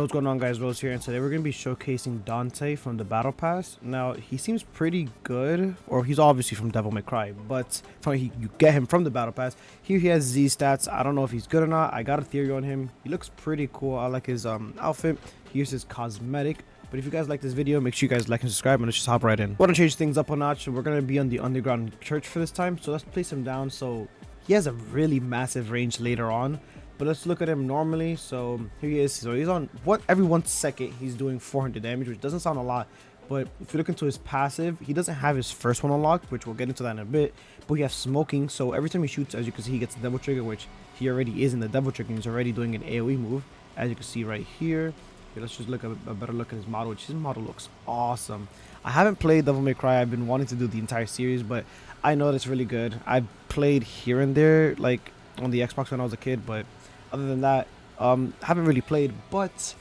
What's going on, guys? Rose here, and today we're going to be showcasing Dante from the Battle Pass. Now, he seems pretty good, or he's obviously from Devil May Cry, but you get him from the Battle Pass. Here he has Z stats. I don't know if he's good or not. I got Ethereal on him. He looks pretty cool. I like his outfit. Here's his cosmetic. But if you guys like this video, make sure you guys like and subscribe, and let's just hop right in. We're going to change things up a notch. We're going to be on the underground church for this time, so let's place him down. So he has a really massive range later on. But let's look at him normally. So here he is. So he's on every 1 second he's doing 400 damage, which doesn't sound a lot. But if you look into his passive, he doesn't have his first one unlocked, which we'll get into that in a bit. But he has smoking. So every time he shoots, as you can see, he gets a double trigger, which he already is in the double trigger. He's already doing an AoE move, as you can see right here. Okay, let's just look at a better look at his model, which his model looks awesome. I haven't played Devil May Cry. I've been wanting to do the entire series, but I know it's really good. I've played here and there, like on the Xbox when I was a kid, but other than that, haven't really played. But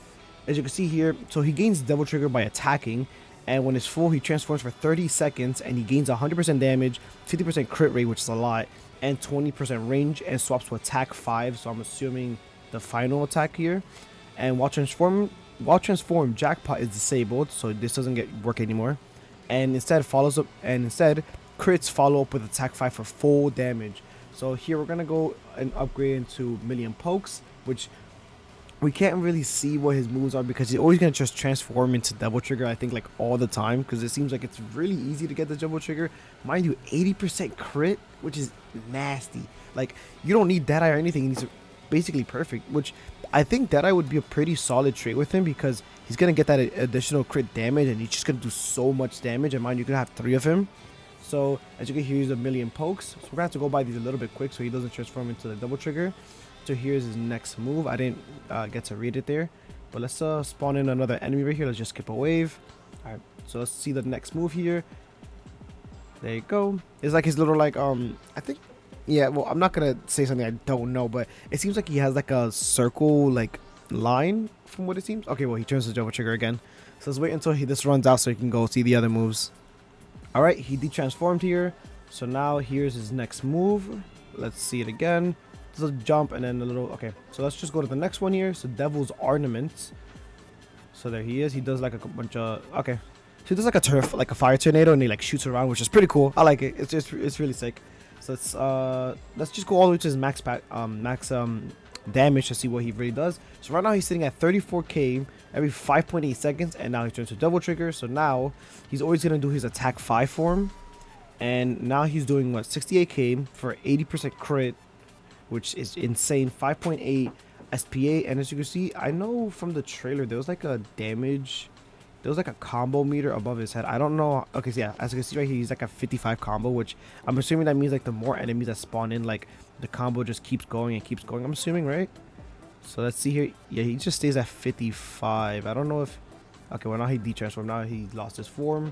as you can see here, so he gains double trigger by attacking, and when it's full, he transforms for 30 seconds, and he gains 100% damage, 50% crit rate, which is a lot, and 20% range, and swaps to attack 5. So I'm assuming the final attack here. And while transform jackpot is disabled, so this doesn't work anymore, and instead crits follow up with attack 5 for full damage. So here we're gonna go and upgrade into million pokes, which we can't really see what his moves are because he's always gonna just transform into double trigger, I think, like all the time, because it seems like it's really easy to get the double trigger. Mind you, 80% crit, which is nasty. Like, you don't need Deadeye or anything. He's basically perfect, which I think Deadeye would be a pretty solid trait with him because he's gonna get that additional crit damage, and he's just gonna do so much damage. And mind you, can have 3 of him. So as you can hear, he's a million pokes. So we're gonna have to go by these a little bit quick so he doesn't transform into the double trigger. So here's his next move. I didn't get to read it there, but let's spawn in another enemy right here. Let's just skip a wave. All right, so let's see the next move here. There you go. It's like his little, like, I think, yeah, well, I'm not gonna say something I don't know, but it seems like he has like a circle like line from what it seems. Okay, well, he turns the double trigger again. So let's wait until this runs out so he can go see the other moves. All right, he de-transformed here. So now here's his next move. Let's see it again. There's a jump and then a little. Okay, so let's just go to the next one here. So Devil's Armament. So there he is. He does like a bunch of. Okay, so he does like a fire tornado, and he like shoots around, which is pretty cool. I like it. It's really sick. So let's just go all the way to his max damage to see what he really does. So right now he's sitting at 34k every 5.8 seconds, and now he turns to double trigger. So now he's always gonna do his attack 5 form, and now he's doing what, 68k for 80% crit, which is insane. 5.8 SPA, and as you can see, I know from the trailer there was like a combo meter above his head. I don't know. Okay, so yeah, as you can see right here, he's like a 55 combo, which I'm assuming that means like the more enemies that spawn in, like the combo just keeps going and keeps going, I'm assuming, right? So let's see here. Yeah, he just stays at 55. I don't know if, okay, well, now he de-transformed. Now he lost his form,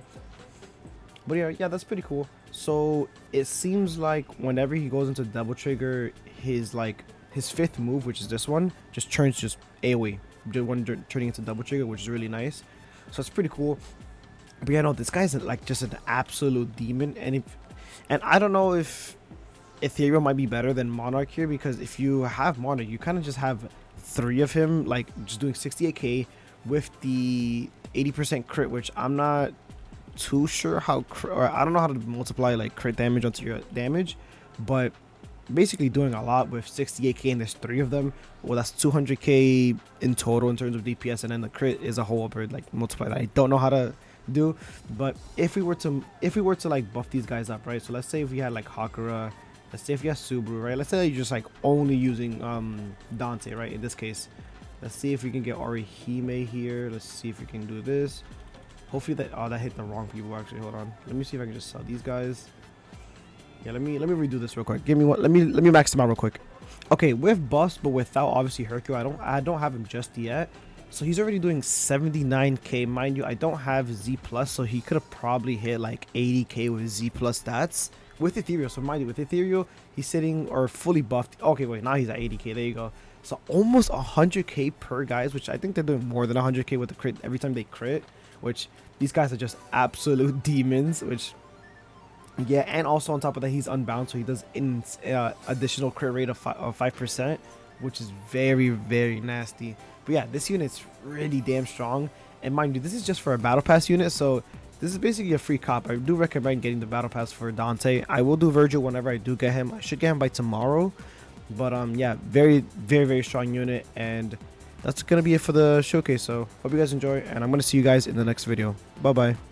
but yeah, that's pretty cool. So it seems like whenever he goes into double trigger, his 5th move, which is this one, just turns just AoE, when turning into double trigger, which is really nice. So it's pretty cool. But yeah, no, this guy's like just an absolute demon. And I don't know if Ethereal might be better than Monarch here, because if you have Monarch, you kind of just have 3 of him, like just doing 68k with the 80% crit, which I'm not too sure how, or I don't know how to multiply like crit damage onto your damage, but basically doing a lot with 68k, and there's 3 of them. Well, that's 200k in total in terms of DPS, and then the crit is a whole other like multiply that I don't know how to do. But if we were to like buff these guys up, right? So let's say if we had like Hakura, let's say if you have Subaru, right? Let's say you're just like only using Dante, right? In this case, let's see if we can get Orihime here. Let's see if we can do this. Hopefully that hit the wrong people. Actually, hold on, let me see if I can just sell these guys. Yeah, let me redo this real quick. Give me one. Let me max him out real quick. Okay, with bust, but without obviously Hercule. I don't have him just yet. So he's already doing 79k. Mind you, I don't have Z plus, so he could have probably hit like 80k with Z plus stats with Ethereal. So mind you, with Ethereal, he's sitting or fully buffed. Okay, wait, now he's at 80k. There you go. So almost 100k per guys, which I think they're doing more than 100k with the crit every time they crit. Which these guys are just absolute demons. Which, yeah, and also on top of that, he's unbound, so he does additional crit rate of 5%, which is very, very nasty. But yeah, this unit's really damn strong. And mind you, this is just for a battle pass unit, so this is basically a free cop. I do recommend getting the battle pass for Dante. I will do Virgil whenever I do get him. I should get him by tomorrow. But yeah, very strong unit. And that's gonna be it for the showcase. So hope you guys enjoy, and I'm gonna see you guys in the next video. Bye bye.